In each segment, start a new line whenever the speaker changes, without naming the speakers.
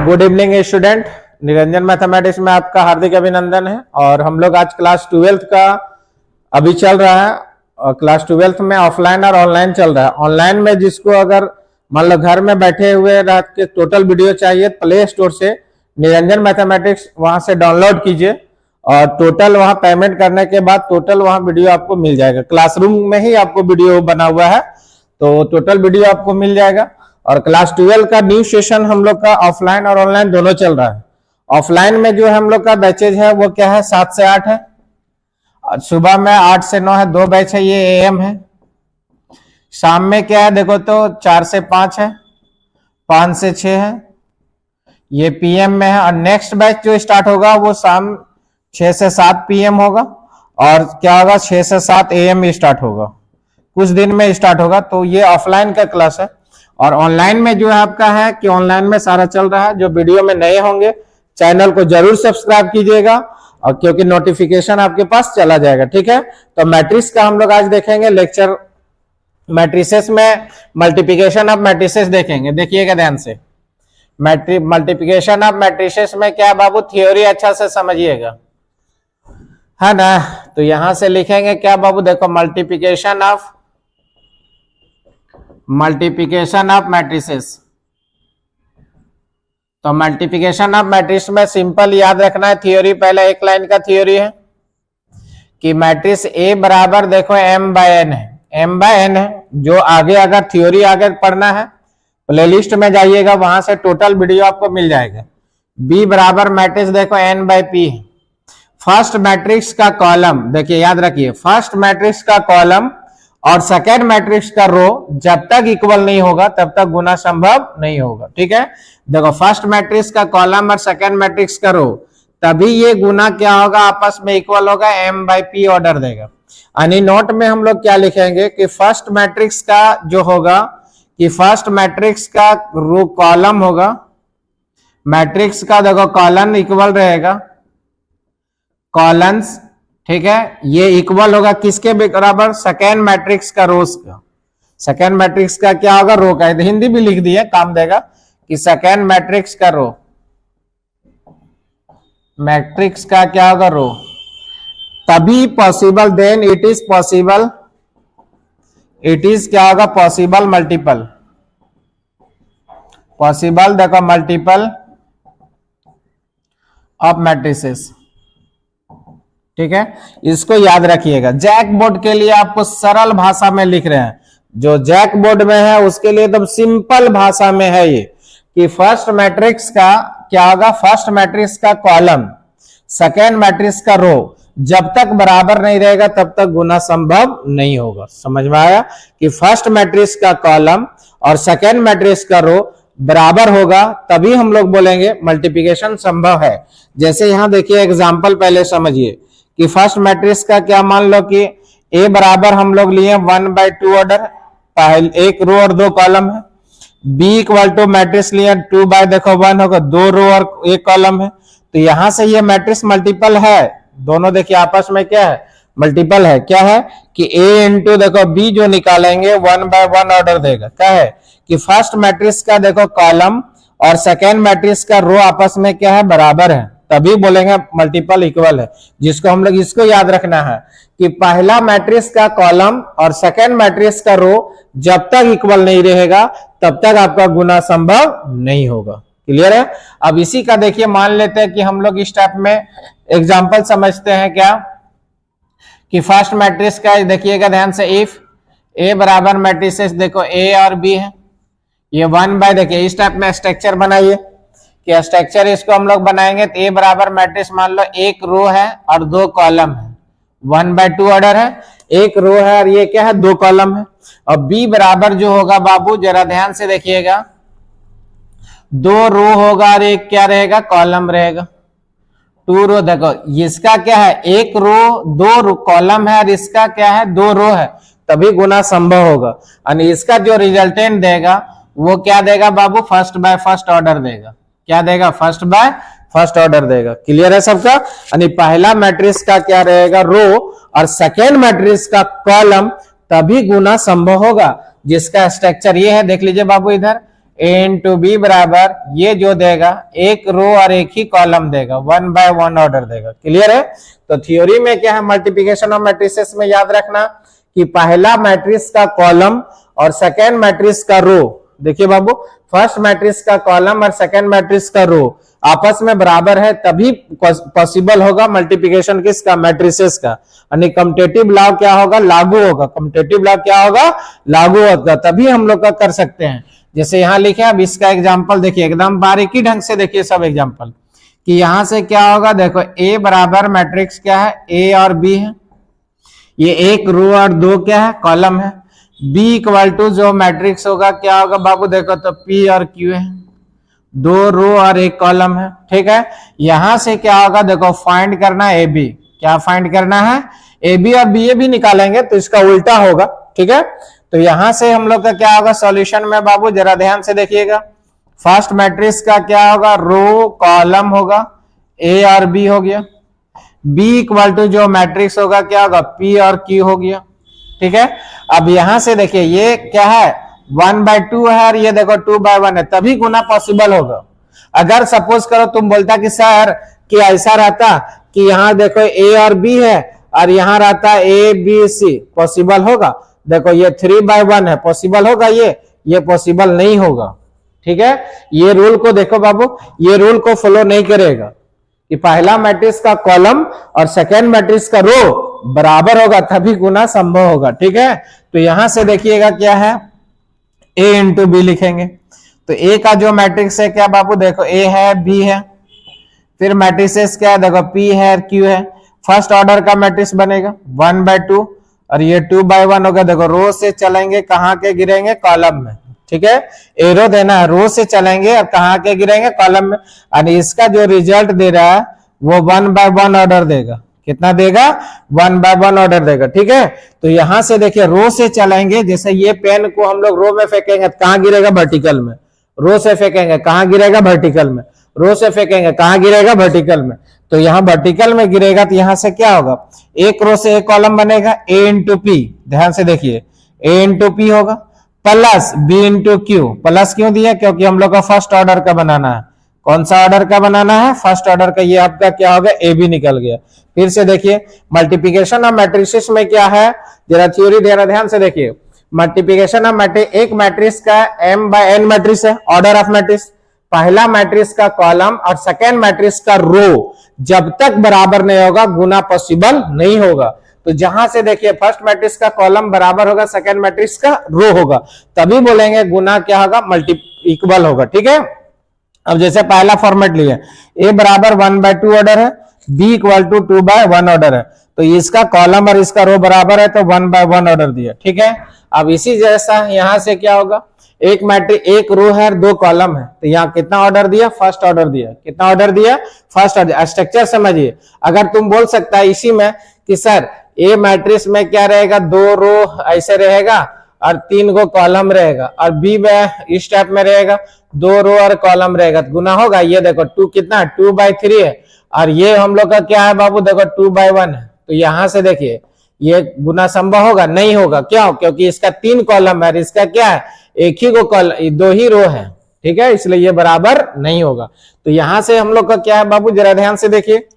Good evening student, Niranjan mathematics में आपका हार्दिक अभिनंदन है। और हम लोग आज क्लास 12th का अभी चल रहा है और क्लास 12th में ऑफलाइन और ऑनलाइन चल रहा है। ऑनलाइन में जिसको अगर मान लो घर में बैठे हुए रात के टोटल वीडियो चाहिए, प्ले स्टोर से निरंजन मैथमेटिक्स वहां से डाउनलोड कीजिए और टोटल वहां पेमेंट करने के बाद टोटल वहां वीडियो आपको मिल जाएगा। क्लासरूम में ही आपको वीडियो बना हुआ है तो टोटल वीडियो आपको मिल जाएगा। और क्लास 12 का न्यू सेशन हम लोग का ऑफलाइन और ऑनलाइन दोनों चल रहा है। ऑफलाइन में जो हम लोग का बैचेज है वो क्या है, 7 से 8 है। सुबह में 8 से 9 है, 2 बैच है, ये एएम है। शाम में क्या है देखो तो 4 से 5 है, 5 से 6 है, ये पीएम में है। और नेक्स्ट बैच जो स्टार्ट होगा वो शाम 6 से 7 पीएम होगा और क्या होगा 6 से 7 एएम स्टार्ट होगा, कुछ दिन में स्टार्ट होगा। तो ये ऑफलाइन का क्लास है। और ऑनलाइन में जो है आपका है कि ऑनलाइन में सारा चल रहा है। जो वीडियो में नए होंगे चैनल को जरूर सब्सक्राइब कीजिएगा और क्योंकि नोटिफिकेशन आपके पास चला जाएगा, ठीक है। तो मैट्रिक्स का हम लोग आज देखेंगे लेक्चर। मैट्रिसेस में मल्टीप्लिकेशन ऑफ मैट्रिसेस देखेंगे, देखिएगा ध्यान से। मल्टीप्लिकेशन ऑफ मैट्रिसेस में क्या बाबू, थ्योरी अच्छा से समझिएगा, है ना। तो यहां से लिखेंगे क्या बाबू, देखो मल्टीप्लिकेशन ऑफ मैट्रिसेस। तो मल्टीप्लिकेशन ऑफ मैट्रिक्स में सिंपल याद रखना है थ्योरी। पहले एक लाइन का थ्योरी है कि मैट्रिक्स ए बराबर देखो m बाय n है, m बाय n है। जो आगे अगर थ्योरी आगे पढ़ना है प्लेलिस्ट में जाइएगा, वहां से टोटल वीडियो आपको मिल जाएगा। b बराबर मैट्रिक्स देखो n बाय p है। फर्स्ट मैट्रिक्स का कॉलम देखिए, याद रखिए, फर्स्ट मैट्रिक्स का कॉलम और सेकेंड मैट्रिक्स का रो जब तक इक्वल नहीं होगा तब तक गुना संभव नहीं होगा, ठीक है। देखो फर्स्ट मैट्रिक्स का कॉलम और सेकेंड मैट्रिक्स का रो, तभी ये गुना क्या होगा, आपस में इक्वल होगा, m बाई p ऑर्डर देगा। यानी नोट में हम लोग क्या लिखेंगे कि फर्स्ट मैट्रिक्स का जो होगा कि फर्स्ट मैट्रिक्स का रो कॉलम होगा, मैट्रिक्स का देखो कॉलन इक्वल रहेगा, कॉलन्स, ठीक है। ये इक्वल होगा किसके बराबर, सेकेंड मैट्रिक्स का रोज का। सेकेंड मैट्रिक्स का क्या होगा, रो का। हिंदी भी लिख दिए, काम देगा कि सेकेंड मैट्रिक्स का रो, मैट्रिक्स का क्या होगा, रो। तभी possible, then it is possible, it is क्या होगा, पॉसिबल मल्टीपल, पॉसिबल देखो मल्टीपल ऑफ मैट्रिसेस, ठीक है। इसको याद रखिएगा। जैक बोर्ड के लिए आपको सरल भाषा में लिख रहे हैं, जो जैक बोर्ड में है उसके लिए एकदम सिंपल भाषा में है ये कि फर्स्ट मैट्रिक्स का क्या होगा, फर्स्ट मैट्रिक्स का कॉलम, सेकेंड मैट्रिक्स का रो जब तक बराबर नहीं रहेगा तब तक गुना संभव नहीं होगा। समझ में आया कि फर्स्ट मैट्रिक्स का कॉलम और सेकेंड मैट्रिक्स का रो बराबर होगा तभी हम लोग बोलेंगे मल्टीप्लिकेशन संभव है। जैसे यहां देखिए एग्जांपल पहले समझिए कि फर्स्ट मैट्रिक्स का क्या, मान लो कि a बराबर हम लोग लिए 1/2 ऑर्डर, पहले एक रो और 2 कॉलम है। b इक्वल टू मैट्रिक्स लिए 2/1 होगा, 2 रो और 1 कॉलम है। तो यहां से ये मैट्रिक्स मल्टीपल है, दोनों देखिए आपस में क्या है, मल्टीपल है। क्या है कि a इंटू देखो b जो निकालेंगे 1/1 ऑर्डर देगा। क्या है कि फर्स्ट मैट्रिक्स का देखो कॉलम और सेकेंड मैट्रिक्स का रो आपस में क्या है, बराबर है, तभी बोलेंगे मल्टीपल इक्वल है। जिसको हम लोग इसको याद रखना है कि पहला मैट्रिक्स का कॉलम और सेकेंड मैट्रिक्स का रो जब तक इक्वल नहीं रहेगा तब तक आपका गुना संभव नहीं होगा। क्लियर है। अब इसी का देखिए मान लेते हैं कि हम लोग इस टाइप में एग्जांपल समझते हैं क्या कि फर्स्ट मैट्रिक्स का देखिएगा ध्यान से, इफ ए बराबर मैट्रिसेस देखो a और b है, ये 1/, देखिए इस टाइप में स्ट्रक्चर बनाइए कि स्ट्रक्चर इसको हम लोग बनाएंगे तो a बराबर मैट्रिक्स मान लो एक रो है और 2 कॉलम है, 1/2 ऑर्डर है, एक रो है और ये क्या है, 2 कॉलम है। और b बराबर जो होगा बाबू जरा ध्यान से देखिएगा, 2 रो होगा और एक क्या रहेगा, कॉलम रहेगा, 2 रो। देखो इसका क्या है, एक रो 2 कॉलम है और इसका क्या है, 2 रो है, तभी गुना संभव होगा। और इसका जो रिजल्टेंट देगा वो क्या देगा बाबू, फर्स्ट बाय फर्स्ट ऑर्डर देगा। क्या देगा, फर्स्ट बाय फर्स्ट ऑर्डर देगा। क्लियर है सबका। यानी पहला मैट्रिक्स का क्या रहेगा, रो, और सेकेंड मैट्रिक्स का कॉलम, तभी गुना संभव होगा। जिसका स्ट्रक्चर ये है, देख लीजिए बाबू इधर ए इंटू बी बराबर ये जो देगा एक रो और एक ही कॉलम देगा, 1 बाय 1 ऑर्डर देगा। क्लियर है? तो थ्योरी में क्या है, मल्टीप्लिकेशन ऑफ मैट्रिसेस में याद रखना कि पहला मैट्रिक्स का कॉलम और सेकेंड मैट्रिक्स का रो, देखिए बाबू, फर्स्ट मैट्रिक्स का कॉलम और सेकेंड मैट्रिक्स का रो आपस में बराबर है तभी पॉसिबल होगा मल्टीप्लिकेशन किसका, मैट्रिसेस का। यानी कम्यूटेटिव लॉ क्या होगा, लागू होगा। कम्यूटेटिव लॉ क्या होगा, लागू होगा, तभी हम लोग का कर सकते हैं। जैसे यहां लिखे, अब इसका एग्जांपल देखिए, एकदम बारीकी ढंग से देखिए सब एग्जांपल कि यहां से क्या होगा। देखो ए बराबर मैट्रिक्स क्या है, ए और बी है, ये एक रो और दो क्या है, कॉलम है। बी इक्वल टू जो मैट्रिक्स होगा क्या होगा बाबू, देखो तो पी और क्यू है, दो रो और एक कॉलम है। ठीक है, यहां से क्या होगा, देखो फाइंड करना है ए बी। क्या फाइंड करना है, ए बी और बी ए भी निकालेंगे तो इसका उल्टा होगा। ठीक है, तो यहां से हम लोग का क्या होगा सॉल्यूशन में बाबू, जरा ध्यान से देखिएगा। फर्स्ट मैट्रिक्स का क्या होगा, रो कॉलम होगा, ए और बी हो गया। बी इक्वल टू जो मैट्रिक्स होगा क्या होगा, पी और क्यू हो गया। ठीक है, अब यहां से देखिए ये क्या है, 1/2 है और ये देखो 2/1 है, तभी गुना पॉसिबल होगा। अगर सपोज करो तुम बोलता कि सर कि ऐसा रहता कि यहाँ देखो ए और बी है और यहाँ रहता ए बी सी, पॉसिबल होगा? देखो ये 3/1 है, पॉसिबल होगा? ये पॉसिबल नहीं होगा। ठीक है, ये रूल को देखो बाबू, ये रूल को फॉलो नहीं करेगा कि पहला मैट्रिक्स का कॉलम और सेकेंड मैट्रिक्स का रो बराबर होगा तभी गुना संभव होगा। ठीक है, तो यहां से देखिएगा क्या है, ए इंटू बी लिखेंगे। तो ए का जो मैट्रिक्स है क्या बाबू, देखो ए है, बी है, फिर मैट्रिसेस क्या है, देखो पी है, क्यू है। फर्स्ट ऑर्डर का मैट्रिक्स बनेगा 1/2 और ये 2/1 होगा। देखो रो से चलेंगे, कहां के गिरेंगे, कॉलम में। ठीक है, एरो देना है, रो से चलेंगे और कहां के गिरेंगे, कॉलम में। और इसका जो रिजल्ट दे रहा है वो 1/1 ऑर्डर देगा। कितना देगा, 1/1 ऑर्डर देगा। ठीक है, तो यहां से देखिए रो से चलेंगे, जैसे ये पेन को हम लोग रो में फेंकेंगे तो कहां गिरेगा, वर्टिकल में। रो से फेंकेंगे कहां गिरेगा, वर्टिकल में। रो से फेंकेंगे कहां गिरेगा, वर्टिकल में। तो यहाँ वर्टिकल में गिरेगा तो यहां से क्या होगा, एक रो से एक कॉलम बनेगा, ए इंटू पी। ध्यान से देखिए, ए इंटू पी होगा plus B into Q. Plus क्यों दिया, क्योंकि हम लोग का फर्स्ट ऑर्डर का बनाना है। कौन सा ऑर्डर का बनाना है, फर्स्ट ऑर्डर का। ये आपका क्या हो गया, ए बी निकल गया। फिर से देखिए मल्टीप्लिकेशन ऑफ मैट्रिसेस में क्या है, जरा थ्योरी देना ध्यान से देखिए। मल्टीप्लिकेशन ऑफ मैट्रिक्स, एक मैट्रिक्स का m/n मैट्रिक्स है, ऑर्डर ऑफ मैट्रिक्स। पहला मैट्रिक्स का कॉलम और सेकेंड मैट्रिक्स का रो जब तक बराबर नहीं होगा गुना पॉसिबल नहीं होगा। तो जहां से देखिए फर्स्ट मैट्रिक्स का कॉलम बराबर होगा सेकेंड मैट्रिक्स का रो होगा, तभी बोलेंगे गुना क्या होगा, इक्वल होगा। ठीक है, अब जैसे पहला फॉर्मेट लिए, ए बराबर 1/2 ऑर्डर है, बी इक्वल टू 2/1 ऑर्डर है, तो इसका कॉलम और इसका रो बराबर है तो 1/1 ऑर्डर दिया। ठीक है, अब इसी जैसा यहां से क्या होगा, एक मैट्रिक्स, एक रो है, दो कॉलम है, तो यहाँ कितना ऑर्डर दिया, फर्स्ट ऑर्डर दिया। कितना ऑर्डर दिया, फर्स्ट ऑर्डर। स्ट्रक्चर समझिए, अगर तुम बोल सकता है इसी में कि सर ए मैट्रिक्स में क्या रहेगा, दो रो ऐसे रहेगा और 3 गो कॉलम रहेगा, और बी में इस टाइप में रहेगा, 2 रो और कॉलम रहेगा, तो गुना होगा। ये देखो 2 कितना, 2/3 है, और ये हम लोग का क्या है बाबू, देखो 2/1 है। तो यहां से देखिए ये गुना संभव होगा, नहीं होगा। क्यों, क्योंकि इसका 3 कॉलम है, इसका क्या है, एक ही को कॉलम, 2 ही रो है। ठीक है, इसलिए ये बराबर नहीं होगा। तो यहां से हम लोग का क्या है बाबू, जरा ध्यान से देखिए।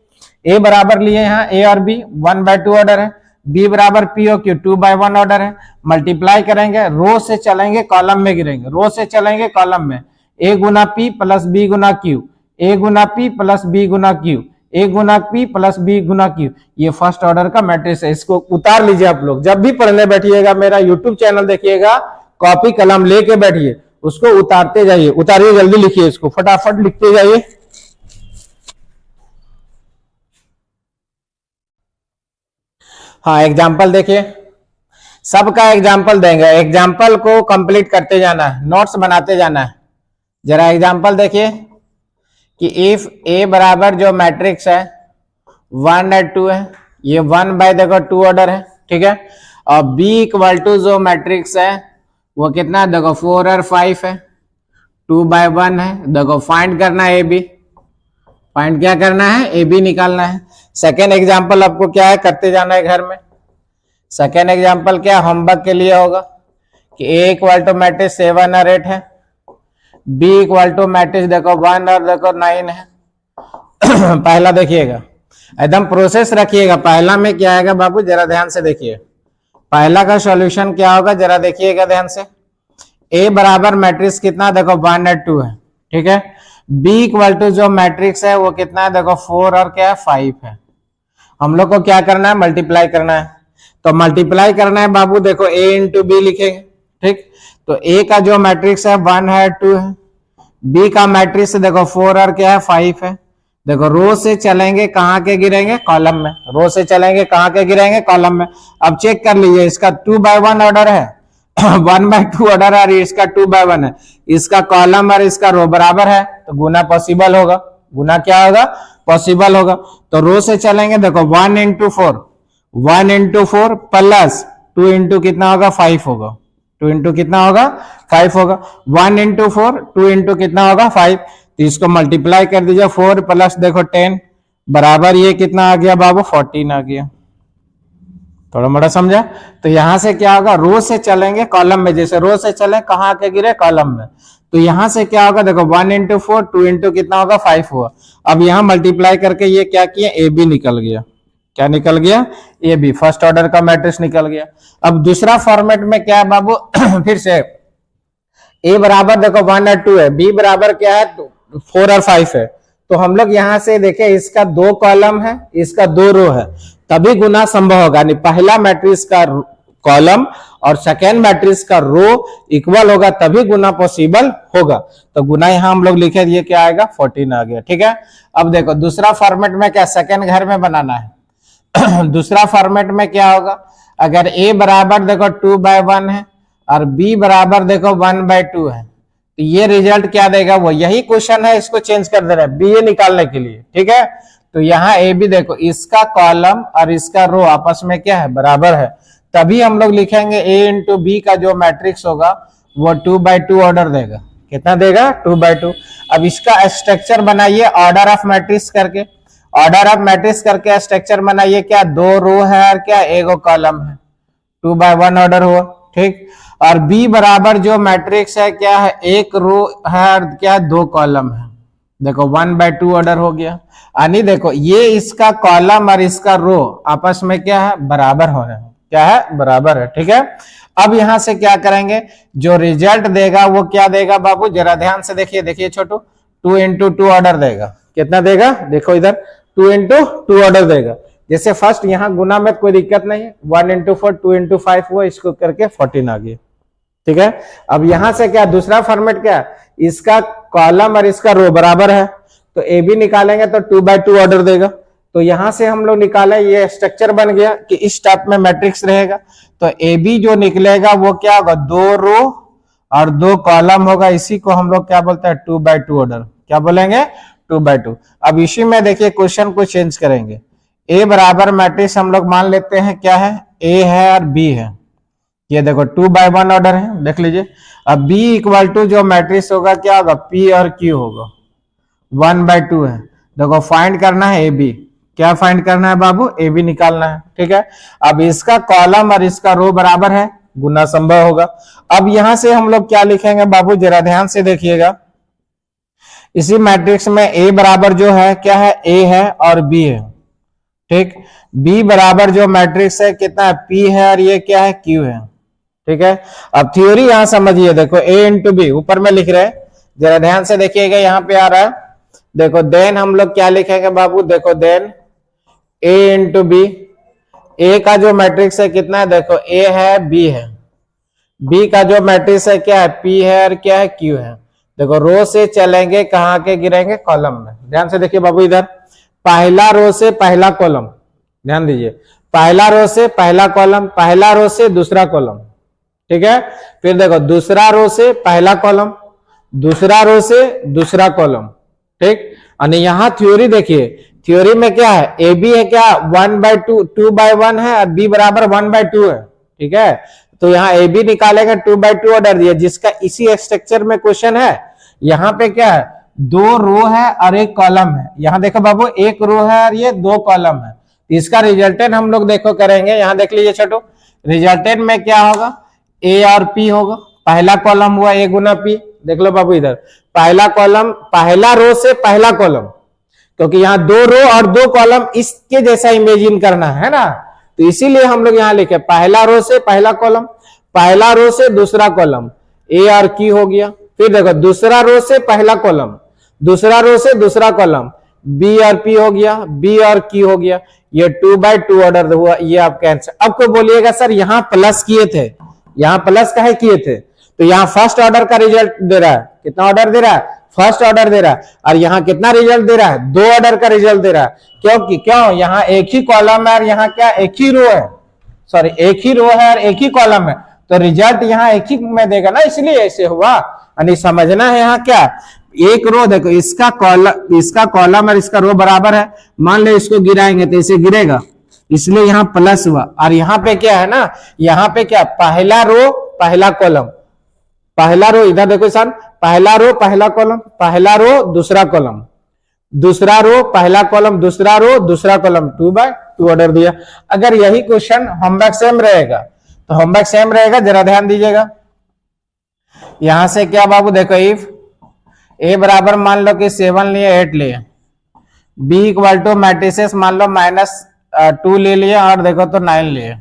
ए बराबर लिए यहाँ ए और बी, 1/2 ऑर्डर है। बी बराबर पी ओ क्यू, 2/1 ऑर्डर है। मल्टीप्लाई करेंगे, रो से चलेंगे कॉलम में गिरेंगे, रो से चलेंगे कॉलम में। ए गुना पी प्लस बी गुना क्यू, ए गुना पी प्लस बी गुना क्यू, ए गुना पी प्लस बी गुना क्यू। ये फर्स्ट ऑर्डर का मैट्रिक्स है, इसको उतार लीजिए आप लोग। जब भी पढ़ने बैठिएगा, मेरा यूट्यूब चैनल देखिएगा, कॉपी कलम लेके बैठिए, उसको उतारते जाइए। उतारिए, जल्दी लिखिए, इसको फटाफट लिखते जाइए। हाँ, एग्जाम्पल देखिए, सबका एग्जाम्पल देंगे, एग्जाम्पल को कंप्लीट करते जाना है, नोट्स बनाते जाना है। जरा एग्जाम्पल देखिए कि इफ ए बराबर जो मैट्रिक्स है 1 और 2 है, ये 1/2 ऑर्डर है। ठीक है, और बी इक्वल टू जो मैट्रिक्स है वो कितना है, देखो 4 और 5 है, 2/1 है। देखो फाइंड करना है ए बी, फाइंड क्या करना है, ए बी निकालना है। सेकेंड एग्जाम्पल आपको क्या है, करते जाना है घर में। सेकेंड एग्जाम्पल क्या होमवर्क के लिए होगा कि ए इक्वल टू मैट्रिक्स 7 और 8 है, बी इक्वल टू मैट्रिक्स देखो 1 और देखो 9 है। पहला देखिएगा, एकदम प्रोसेस रखिएगा। पहला में क्या आएगा बाबू, जरा ध्यान से देखिए। पहला का सॉल्यूशन क्या होगा, जरा देखिएगा ध्यान से। ए बराबर मैट्रिक्स कितना, देखो 1 और 2 है, ठीक है। बी इक्वल टू जो मैट्रिक्स है वो कितना है, देखो 4 और क्या है 5 है। हम लोग को क्या करना है, मल्टीप्लाई करना है। तो मल्टीप्लाई करना है बाबू, देखो ए इंटू बी लिखेंगे, ठीक। तो ए का जो मैट्रिक्स है 1 है 2 है, बी का मैट्रिक्स देखो 4 और क्या है 5 है। देखो रो से चलेंगे कहाँ के गिरेंगे, कॉलम में। रो से चलेंगे कहाँ के गिरेंगे, कॉलम में। अब चेक कर लीजिए, इसका 2/1 ऑर्डर है 1/2 ऑर्डर है और इसका 2/1 है। इसका कॉलम और इसका रो बराबर है, तो गुना पॉसिबल होगा। गुना क्या होगा, पॉसिबल होगा। तो रो से चलेंगे, देखो 1 इंटू 4 प्लस 2 इंटू कितना होगा 5 होगा। 2 इंटू कितना होगा 5 होगा। 1 इंटू 4 2 इंटू कितना होगा 5। तो इसको मल्टीप्लाई कर दीजिए, 4 प्लस देखो 10 बराबर ये कितना आ गया बाबू 14 आ गया। थोड़ा मोड़ा समझा। तो यहां से क्या होगा, रो से चलेंगे कॉलम में, जैसे रो से चले कहाँ आके गिरे, कॉलम में। तो यहां से क्या होगा, देखो 1 इंटू 4 2 इंटू कितना होगा 5 हुआ। अब यहां मल्टीप्लाई करके ये क्या किया, ए बी निकल गया। क्या निकल गया, ए बी, फर्स्ट ऑर्डर का मैट्रिक्स निकल गया। अब दूसरा फॉर्मेट में क्या है बाबू, फिर से ए बराबर देखो 1 और 2 है, बी बराबर क्या है 4 और 5 है। तो हम लोग यहां से देखें, इसका 2 कॉलम है, इसका 2 रो है, तभी गुना संभव होगा। नहीं पहला मैट्रिक्स का कॉलम और सेकेंड मैट्रिक्स का रो इक्वल होगा, तभी गुना पॉसिबल होगा। तो गुना यहां हम लोग लिखे, ये क्या आएगा 14 आ गया, ठीक है। अब देखो दूसरा फॉर्मेट में क्या, सेकेंड घर में बनाना है। दूसरा फॉर्मेट में क्या होगा, अगर a बराबर देखो 2/1 है और b बराबर देखो 1/2 है, तो ये रिजल्ट क्या देगा, वो यही क्वेश्चन है, इसको चेंज कर दे रहे हैं बी ए निकालने के लिए, ठीक है। तो यहाँ ए बी देखो, इसका कॉलम और इसका रो आपस में क्या है, बराबर है, तभी हम लोग लिखेंगे a इंटू बी का जो मैट्रिक्स होगा वो 2/2 ऑर्डर देगा। कितना देगा, 2/2। अब इसका स्ट्रक्चर बनाइए ऑर्डर ऑफ मैट्रिक्स करके। ऑर्डर ऑफ मैट्रिक्स करके स्ट्रक्चर बनाइए, क्या 2 रो है और क्या 1 कॉलम है, 2/1 ऑर्डर हुआ, ठीक। और बी बराबर जो मैट्रिक्स है क्या है, 1 रो है और क्या 2 कॉलम है, देखो 1/2 ऑर्डर हो गया। यानी देखो ये इसका कॉलम और इसका रो आपस में क्या है, बराबर हो रहे हैं, क्या है, बराबर है, ठीक है। अब यहां से क्या करेंगे, जो रिजल्ट देगा वो क्या देगा बाबू, जरा ध्यान से देखिए। देखिए छोटू, 2 इंटू 2 ऑर्डर देगा। कितना देगा, देखो इधर 2 इंटू 2 ऑर्डर देगा। जैसे फर्स्ट यहां गुना में कोई दिक्कत नहीं है, 1 इंटू 4 2 इंटू 5 हुआ, इसको करके 14 आ गया, ठीक है। अब यहां से क्या, दूसरा फॉर्मेट क्या, इसका कॉलम और इसका रो बराबर है, तो ए बी निकालेंगे तो 2/2 ऑर्डर देगा। तो यहां से हम लोग निकाले, ये स्ट्रक्चर बन गया कि इस टाइप में मैट्रिक्स रहेगा। तो ए बी जो निकलेगा वो क्या होगा, 2 रो और 2 कॉलम होगा। इसी को हम लोग क्या बोलते हैं, 2/2 ऑर्डर। क्या बोलेंगे, 2/2। अब इसी में देखिए क्वेश्चन को चेंज करेंगे। ए बराबर मैट्रिक्स हम लोग मान लेते हैं क्या है, ए है और बी है। ये देखो 2/1 ऑर्डर है, देख लीजिए। अब b इक्वल टू जो मैट्रिक्स होगा क्या होगा, p और q होगा, 1/2 है। देखो फाइंड करना है ab, क्या फाइंड करना है बाबू, ab निकालना है, ठीक है। अब इसका कॉलम और इसका रो बराबर है, गुना संभव होगा। अब यहां से हम लोग क्या लिखेंगे बाबू, जरा ध्यान से देखिएगा। इसी मैट्रिक्स में a बराबर जो है क्या है, a है और b है, ठीक। b बराबर जो मैट्रिक्स है कितना है, p है और ये क्या है, q है, ठीक है। अब थ्योरी यहां समझिए, देखो a इंटू बी ऊपर में लिख रहे हैं, जरा ध्यान से देखिएगा, यहां पे आ रहा है। देखो देन हम लोग क्या लिखेंगे बाबू, देखो देन a इंटू बी, ए का जो मैट्रिक्स है कितना है, देखो a है b है, b का जो मैट्रिक्स है क्या है, p है और क्या है, q है। देखो रो से चलेंगे कहाँ के गिरेंगे, कॉलम में। ध्यान से देखिए बाबू, इधर पहला रो से पहला कॉलम, ध्यान दीजिए, पहला रो से पहला कॉलम, पहला रो से दूसरा कॉलम, ठीक है। फिर देखो दूसरा रो से पहला कॉलम, दूसरा रो से दूसरा कॉलम, ठीक। और यहां थ्योरी देखिए, थ्योरी में क्या है, ए बी है क्या 1/2, 2/1 है और बी बराबर 1/2 है, ठीक है। तो यहाँ ए बी निकालेगा 2/2 ऑर्डर दिया, जिसका इसी स्ट्रक्चर में क्वेश्चन है। यहाँ पे क्या है, 2 रो है और 1 कॉलम है। यहाँ देखो बाबू 1 रो है और ये 2 कॉलम है। इसका रिजल्टेंट हम लोग देखो करेंगे, यहाँ देख लीजिए छोटू, रिजल्टेंट में क्या होगा, ए और पी होगा। पहला कॉलम हुआ ए गुना पी, देख लो बाबू इधर, पहला कॉलम, पहला रो से पहला कॉलम, क्योंकि यहाँ 2 रो और 2 कॉलम इसके जैसा इमेजिन करना है ना, तो इसीलिए हम लोग यहाँ लिखे पहला रो से पहला कॉलम, पहला रो से दूसरा कॉलम, ए और की हो गया। फिर देखो दूसरा रो से पहला कॉलम, दूसरा रो से दूसरा कॉलम, बी और पी हो गया, बी और की हो गया। ये 2x2 ऑर्डर हुआ, ये आपका आंसर। अब को बोलिएगा सर यहाँ प्लस किए थे, यहाँ प्लस काहे किए थे, तो यहाँ फर्स्ट ऑर्डर का रिजल्ट दे रहा है, कितना ऑर्डर दे रहा है, फर्स्ट ऑर्डर दे रहा है, और यहाँ कितना रिजल्ट दे रहा है, 2 ऑर्डर का रिजल्ट दे रहा है। क्योंकि क्यों, यहाँ एक ही कॉलम है और यहाँ क्या एक ही रो है, सॉरी एक ही रो है और एक ही कॉलम है, तो रिजल्ट यहाँ एक ही में देगा ना, इसलिए ऐसे हुआ। यानी समझना है यहाँ क्या, एक रो देखो, इसका कॉलम और इसका रो बराबर है, मान लो इसको गिराएंगे तो इसे गिरेगा, इसलिए यहाँ प्लस हुआ। और यहाँ पे क्या है ना, यहाँ पे क्या, पहला रो पहला कॉलम, पहला रो इधर देखो सन, पहला रो पहला कॉलम, पहला रो दूसरा कॉलम, दूसरा रो पहला कॉलम, दूसरा रो दूसरा कॉलम, 2x2 ऑर्डर दिया। अगर यही क्वेश्चन होमवर्क सेम रहेगा तो होमवर्क सेम रहेगा, जरा ध्यान दीजिएगा। यहां से क्या बाबू देखो, इफ ए बराबर मान लो कि 7 लिए 8 लिए, बी इक्वल टू मैट्रिसेस मान लो -2 ले लिए और देखो तो 9 लिए,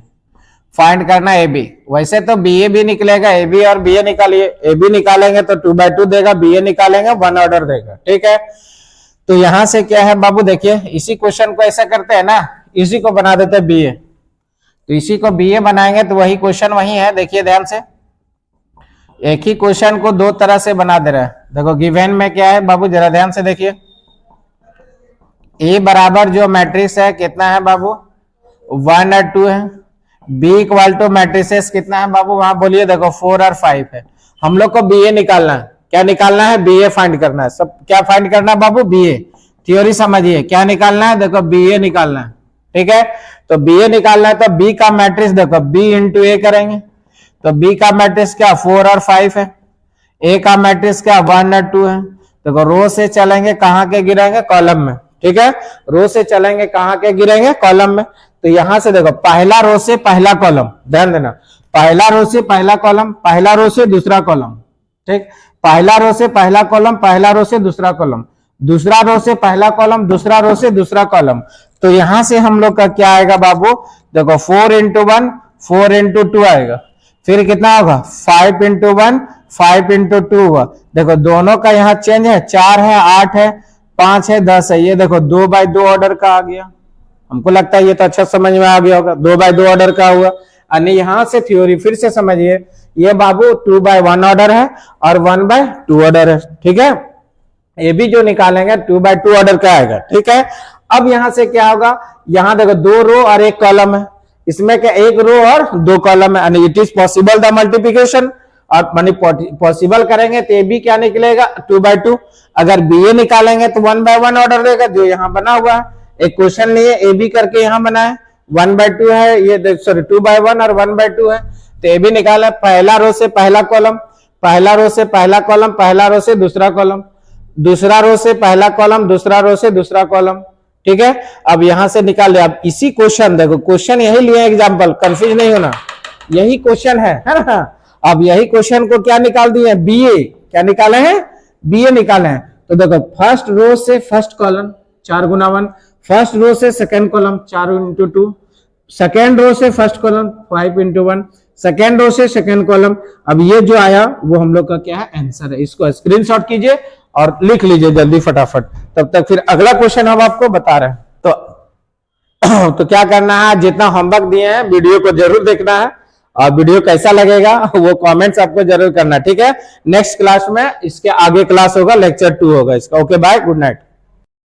फाइंड करना ए बी। वैसे तो बी ए भी निकलेगा, ए बी और बी ए निकालिए, ए बी निकालेंगे तो 2x2 देगा, बी ए निकालेंगे 1 ऑर्डर देगा, ठीक है। तो यहां से क्या है बाबू देखिए, इसी क्वेश्चन को ऐसा करते हैं ना, इसी को बना देते हैं बी ए, तो इसी को बी ए बनाएंगे तो वही क्वेश्चन वही है। देखिए ध्यान से, एक ही क्वेश्चन को 2 तरह से बना दे रहा है। देखो गिवन में क्या है बाबू, जरा ध्यान से देखिए, ए बराबर जो मैट्रिक्स है कितना है बाबू, 1 और 2 है। बी इक्वल टू मैट्रिसेस कितना है बाबू, वहां बोलिए देखो 4 और 5 है। हम लोग को बी ए निकालना है, क्या निकालना है, बी ए फाइंड करना है। सब क्या फाइंड करना है बाबू, बी ए। थ्योरी समझिए, क्या निकालना है, देखो बी ए निकालना है, ठीक है। तो बी ए निकालना है तो बी का मैट्रिक्स देखो बी इंटू ए करेंगे, तो बी का मैट्रिक्स क्या 4 और 5 है, ए का मैट्रिक्स क्या 1 और 2 है। देखो रो से चलेंगे कहां के गिरेंगे, कॉलम में, ठीक है। रो से चलेंगे कहां के गिरेंगे, कॉलम में। तो यहां से देखो पहला रो से पहला कॉलम, ध्यान देना, पहला रो से पहला कॉलम, पहला रो से दूसरा कॉलम, ठीक। पहला रो से पहला कॉलम, पहला रो से दूसरा कॉलम, दूसरा रो से पहला कॉलम, दूसरा रो से दूसरा कॉलम। तो यहां से हम लोग का क्या आएगा बाबू, देखो 4 इंटू 1 4 इंटू 2 आएगा, फिर कितना होगा 5 इंटू 1 5 इंटू 2 हुआ। देखो दोनों का यहाँ चेंज है, 4 है 8 है 5 है 10 है, ये देखो 2x2 ऑर्डर का आ गया। हमको लगता है ये तो अच्छा समझ में आ गया होगा, 2x2 ऑर्डर का हुआ। यानी यहां से थ्योरी फिर से समझिए, ये बाबू 2x1 ऑर्डर है और 1x2 ऑर्डर है, ठीक है। ये भी जो निकालेंगे 2x2 ऑर्डर का आएगा, ठीक है। अब यहां से क्या होगा, यहां देखो 2 रो और 1 कॉलम है, इसमें क्या 1 रो और 2 कॉलम है, यानी it is possible the multiplication. और मानी पॉसिबल करेंगे तो ये भी क्या निकलेगा 2x2। अगर बी ए निकालेंगे तो 1x1 ऑर्डर देगा, जो यहाँ बना हुआ है। एक क्वेश्चन लिए ए बी करके यहाँ बनाए, 1x2 है ये, सॉरी 2x1 और 1x2 है, तो ए भी निकाला। पहला रो से पहला कॉलम, पहला रो से पहला कॉलम, पहला रो से दूसरा कॉलम, दूसरा रो से पहला कॉलम, दूसरा रो से दूसरा कॉलम, ठीक है। अब यहां से निकाल लिया। अब इसी क्वेश्चन देखो, क्वेश्चन यही लिए एग्जाम्पल, कंफ्यूज नहीं होना, यही क्वेश्चन है ना। अब यही क्वेश्चन को क्या निकाल दिए, बी ए, क्या निकाले हैं, बी ए निकाले हैं। तो देखो फर्स्ट रो से फर्स्ट कॉलम 4 गुना 1, फर्स्ट रो से second column 4 into 2, second row से first column 5 into 1, second row से सेकेंड कॉलम। अब ये जो आया वो हम लोग का क्या है, आंसर है। इसको स्क्रीनशॉट कीजिए और लिख लीजिए जल्दी फटाफट, तब तक फिर अगला क्वेश्चन हम आपको बता रहे हैं। तो क्या करना है, जितना होमवर्क दिए हैं वीडियो को जरूर देखना है, और वीडियो कैसा लगेगा वो कमेंट्स आपको जरूर करना, ठीक है। नेक्स्ट क्लास में इसके आगे क्लास होगा, लेक्चर 2 होगा इसका। Okay bye, good night.